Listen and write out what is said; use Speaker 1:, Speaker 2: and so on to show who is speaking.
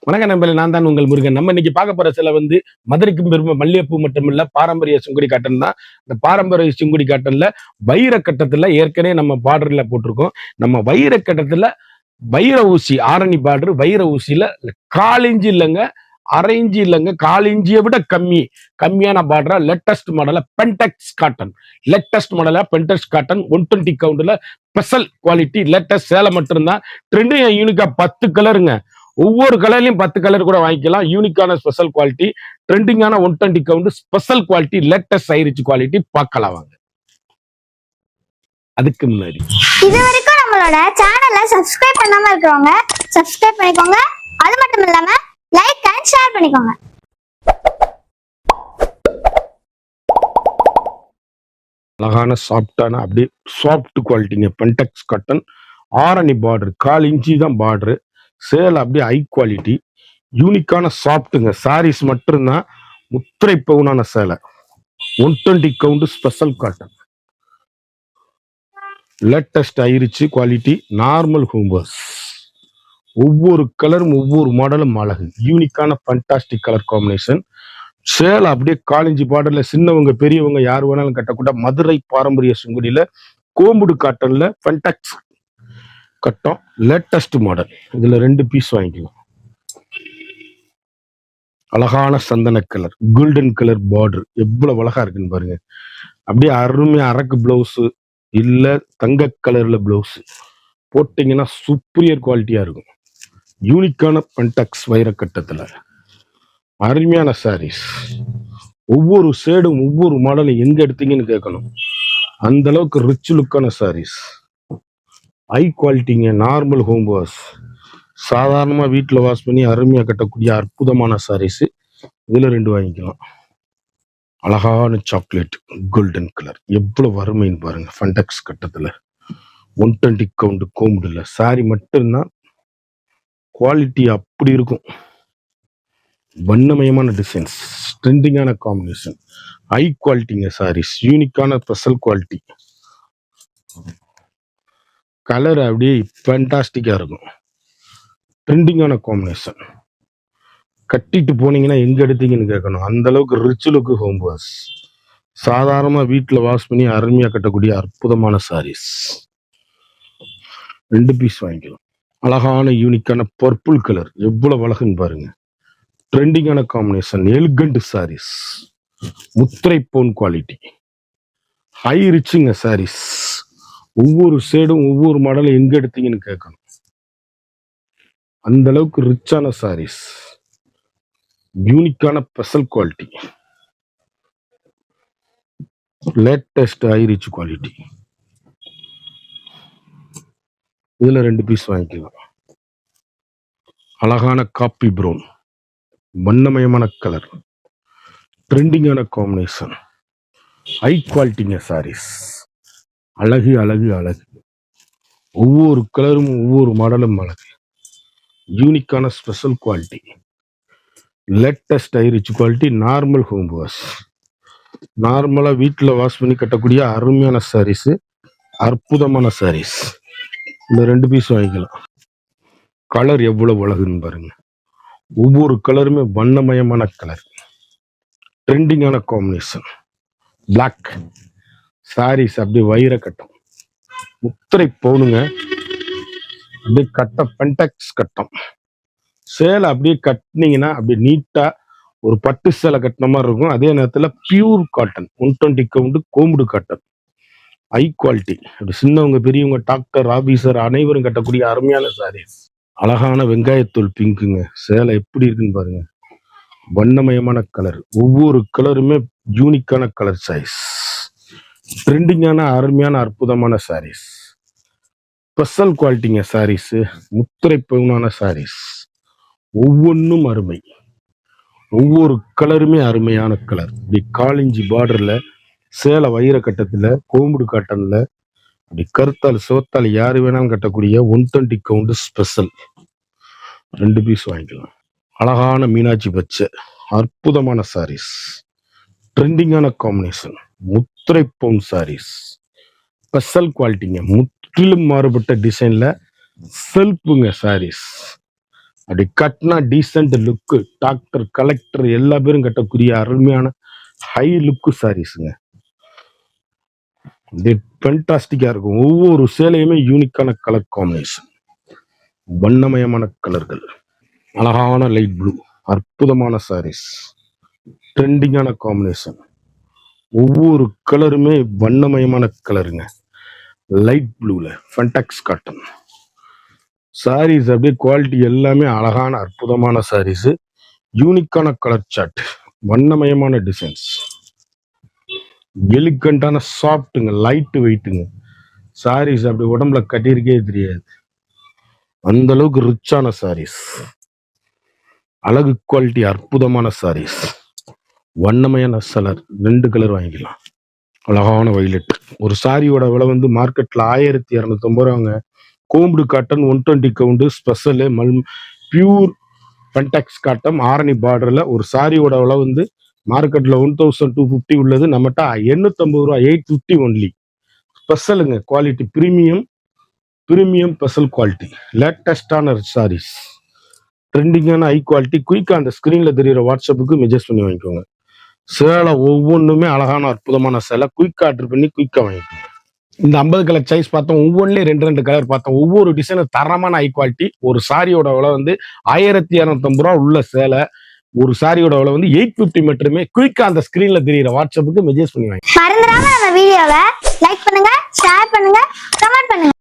Speaker 1: வணக்கம் நண்பர்களே, நான் தான் உங்கள் முருகன். நம்ம இன்னைக்கு பார்க்க போற சில மதுரைக்கும் பெருமை மல்லிகைப்பூ மட்டும் இல்ல, பாரம்பரிய சுங்குடி காட்டன் தான். இந்த பாரம்பரிய சுங்குடி காட்டன்ல வைர கட்டத்துல ஏற்கனவே நம்ம பார்டர்ல போட்டிருக்கோம். நம்ம வைர கட்டத்துல வைர ஊசி ஆரணி பார்டர் வைர ஊசியில 1/4 இன்ச்சு இல்லைங்க, 1/2 இன்ச்சு இல்லைங்க, 1/4 இன்ச்சியை விட கம்மியான பார்டரா லேட்டஸ்ட் மாடல பென்டெக்ஸ் காட்டன். லேட்டஸ்ட் மாடலா பென்டெக்ஸ் காட்டன் 120 கவுண்ட்ல ஸ்பெஷல் குவாலிட்டி லேட்டஸ்ட் சேலை மட்டும்தான். ட்ரெண்டிங் யூனிக்கா 10 கலருங்க. ஒவ்வொரு கலர்லயும் 10 கலர் கூட வாங்கிக்கலாம். யூனிக்கான ஸ்பெஷல் குவாலிட்டி, ட்ரெண்டிங்கான 120 கவுண்ட் ஸ்பெஷல் குவாலிட்டி, லேட்டஸ்ட் ஐரிச் குவாலிட்டி பார்க்கலாம் வாங்க. அதுக்கு முன்னாடி
Speaker 2: இது வரைக்கும் நம்மளோட சேனலை சப்ஸ்கிரைப் பண்ணாம இருக்கிறவங்க சப்ஸ்கிரைப் பண்ணிக்கோங்க. அது மட்டும் இல்லாம லைக் அண்ட் ஷேர் பண்ணிக்கோங்க.
Speaker 1: அழகான சாஃப்டான அப்படியே சாஃப்ட் குவாலிட்டிங்க. பென்டெக்ஸ் காட்டன் ஆரணி பார்டர் 1/4 இன்ச்சி தான் பார்டரு. சேலை அப்படியே ஹை குவாலிட்டி, யூனிக்கான சாஃப்ட்டுங்க. சாரீஸ் மட்டும்தான். முத்திரை பவுனான சேலை 120 கவுண்ட் ஸ்பெஷல் காட்டன், லேட்டஸ்ட் ஐரிச்சு குவாலிட்டி, நார்மல் ஹோம்பர்ஸ். ஒவ்வொரு கலரும் ஒவ்வொரு மாடலும் அழகு. யூனிக்கான ஃபண்டாஸ்டிக் கலர் காம்பினேஷன். சேலை அப்படியே 1/4 இன்ச்சு பார்டர்ல சின்னவங்க பெரியவங்க யார் வேணாலும் கட்டக்கூட. மதுரை பாரம்பரிய சுங்குடியில கோம்புடு காட்டன்ல ஃபண்டாக்ஸ் கட்டம், லேட்டஸ்ட் மாடல். இதுல 2 பீஸ் வாங்கிக்கலாம். அழகான சந்தன கலர், கோல்டன் கலர் பார்டர் எவ்வளவு அழகா இருக்குன்னு பாருங்க. அப்படியே அருமையா அரக்கு பிளவுஸ் இல்ல தங்க கலர்ல பிளவுஸ் போட்டீங்கன்னா சூப்பரியர் குவாலிட்டியா இருக்கும். யூனிக்கான பென்டெக்ஸ் வைர கட்டத்துல அருமையான சாரீஸ். ஒவ்வொரு ஷேடும் ஒவ்வொரு மாடலும் எங்க எடுத்தீங்கன்னு கேட்கணும். அந்த அளவுக்கு ரிச் லுக்கான சாரீஸ், ஹை குவாலிட்டிங்க. நார்மல் ஹோம் வாஷ், சாதாரணமா வீட்டில் வாஷ் பண்ணி அருமையா கட்டக்கூடிய அற்புதமான சாரீஸ். இதுல 2 வாங்கிக்கலாம். அழகான சாக்லேட் கோல்டன் கலர் எவ்வளவு அருமைன்னு பாருங்க. ஃபண்டெக்ஸ் கட்டத்துல 120 கவுண்ட் கோம்புல சாரி மட்டும்தான் குவாலிட்டி அப்படி இருக்கும். வண்ணமயமான டிசைன்ஸ், ட்ரெண்டிங்கான காம்பினேஷன், ஹை குவாலிட்டிங்க சாரீஸ், யூனிக்கான ஸ்பெஷல் குவாலிட்டி. கலர் அப்படியே ஃபேண்டாஸ்டிக்கா இருக்கும். ட்ரெண்டிங்கான காம்பினேஷன். கட்டிட்டு போனீங்கன்னா எங்க எடுத்தீங்கன்னு கேட்கணும். அந்த அளவுக்கு ரிச் லுக்கு ஹோம் வாஷ். சாதாரணமா வீட்டில் வாஷ் பண்ணி அருமையா கட்டக்கூடிய அற்புதமான சாரீஸ். 2 பீஸ் வாங்கிக்கலாம். அழகான யூனிக்கான பர்பிள் கலர் எவ்வளவு அழகுன்னு பாருங்க. ட்ரெண்டிங்கான காம்பினேஷன், எலிகண்ட் சாரீஸ், முத்திரை போன் குவாலிட்டி, ஹை ரிச்சுங்க சாரீஸ். ஒவ்வொரு ஷேடும் ஒவ்வொரு மாடலும் எங்க எடுத்தீங்கன்னு கேட்கணும். அந்த அளவுக்கு ரிச்சான சாரீஸ், யூனிக்கான special quality, latest high rich quality. இதுல 2 பீஸ் வாங்கிக்கலாம். அழகான காப்பி ப்ரௌன், வண்ணமயமான கலர், ட்ரெண்டிங்கான காம்பினேஷன், ஹை குவாலிட்டிங்க சாரீஸ். அழகு அழகு அழகு. ஒவ்வொரு கலரும் ஒவ்வொரு மாடலும் அழகு. யூனிக்கான special quality, latest high rich quality, normal home wash. நார்மலா வீட்டில் வாஷ் பண்ணி கட்டக்கூடிய அருமையான சாரீஸ், அற்புதமான சாரீஸ். இந்த 2 பீஸ் வாங்கிக்கலாம். கலர் எவ்வளவு அழகுன்னு பாருங்க. ஒவ்வொரு கலருமே வண்ணமயமான கலர், ட்ரெண்டிங்கான காம்பினேஷன். பிளாக் சாரீஸ் அப்படியே வைர கட்டம், முத்திரை பவுனுங்க. அப்படியே கட்டம் பென்டெக்ஸ் கட்டம். சேலை அப்படியே கட்டினீங்கன்னா அப்படியே நீட்டா ஒரு பட்டு சேலை கட்டின மாதிரி இருக்கும். அதே நேரத்தில் pure cotton 120 count combed cotton, high quality. அப்படி சின்னவங்க பெரியவங்க டாக்டர் ஆபீசர் அனைவரும் கட்டக்கூடிய அருமையான சாரீஸ். அழகான வெங்காயத்தூள் பிங்க்குங்க. சேலை எப்படி இருக்குன்னு பாருங்க. வண்ணமயமான கலர், ஒவ்வொரு கலருமே யூனிக்கான கலர் சாய்ஸ். ட்ரெண்டிங்கான அருமையான அற்புதமான சாரீஸ், ஸ்பெஷல் குவாலிட்டிங்க சாரீஸ், முத்திரை பவுனான சாரீஸ். ஒவ்வொன்றும் அருமை. ஒவ்வொரு கலருமே அருமையான கலர். இப்படி 1/4 இன்ச்சு பார்டர்ல சேலை வைர கட்டத்துல கோம்புடு காட்டன்ல அப்படி கருத்தால் சிவத்தால் யாரு வேணாலும் கட்டக்கூடிய 120 கவுண்ட் ஸ்பெஷல். 2 பீஸ் வாங்கிக்கலாம். அழகான மீனாட்சி பச்சை அற்புதமான சாரீஸ், ட்ரெண்டிங்கான காம்பினேஷன், முத்திரை பவுன் சாரீஸ், ஸ்பெஷல் குவாலிட்டிங்க. முற்றிலும் மாறுபட்ட டிசைன்ல செல்ஃபுங்க சாரீஸ். அப்படி கட்டினா டீசென்ட் லுக்கு, டாக்டர் கலெக்டர் எல்லா பேரும் கட்டக்கூடிய அருமையான ஹை லுக்கு சாரீஸுங்க. இது ஃபென்டாஸ்டிக்கா இருக்கும். ஒவ்வொரு சேலையுமே யூனிக்கான கலர் காம்பினேஷன், வண்ணமயமான கலர்கள், அழகான லைட் ப்ளூ, அற்புதமான சாரீஸ், ட்ரெண்டிங்கான காம்பினேஷன். ஒவ்வொரு கலருமே வண்ணமயமான கலருங்க. லைட் ப்ளூல ஃபென்டாக்ஸ் காட்டன் சாரீஸ், அப்படியே குவாலிட்டி எல்லாமே அழகான அற்புதமான சாரீஸ், யூனிக்கான கலர் சார்ட், வண்ணமயமான டிசைன்ஸ், எலிகண்டான சாஃப்ட்டுங்க, லைட் வெயிட்டுங்க. சாரீஸ் அப்படி உடம்புல கட்டியிருக்கே தெரியாது, அந்த அளவுக்கு ரிச்சான சாரீஸ், அழகு குவாலிட்டி, அற்புதமான சாரீஸ், வண்ணமயான கலர். 2 கலர் வாங்கிக்கலாம். அழகான வைலட். ஒரு சாரியோட விலை வந்து மார்க்கெட்ல 1250 ரூபாங்க. கோம்புடு காட்டன் 120 கவுண்டு ஸ்பெஷலு பியூர் பென்டாக்ஸ் காட்டன் ஆரணி பார்டர்ல ஒரு சாரியோட விலை வந்து மார்க்கெட்ல 1250 உள்ளது, நம்மகிட்ட 850 ரூபா, 850 ஒன்லி. ஸ்பெஷலுங்க, குவாலிட்டி பிரீமியம் ஸ்பெஷல் குவாலிட்டி, லேட்டஸ்டான சாரீஸ், ட்ரெண்டிங்கான ஹை குவாலிட்டி. குயிக்கா அந்த ஸ்கிரீன்ல தெரியுற வாட்ஸ்அப்புக்கு மெசேஜ் பண்ணி வாங்கிக்கோங்க. சேலை ஒவ்வொன்றுமே அழகான அற்புதமான சேலை. குயிக்கா ஆர்டர் பண்ணி குயிக்கா வாங்கிக்கோங்க. இந்த 50 கலர் சைஸ் பார்த்தோம், ஒவ்வொன்றிலையும் 2 கலர் பார்த்தோம். ஒவ்வொரு டிசைனும் தரமான ஹை குவாலிட்டி. ஒரு சாரியோட விலை வந்து 1250 ரூபா உள்ள சேலை, ஒரு சாரியோட விலை வந்து 850 மட்டுமே. குயிக்கா அந்த ஸ்கிரீன்ல தெரியுற வாட்ஸ்அப்புக்கு மெசேஜ் பண்ணி வாங்க.
Speaker 2: மறந்துடாம நம்ம வீடியோவை லைக் பண்ணுங்க, ஷேர் பண்ணுங்க, கமெண்ட் பண்ணுங்க.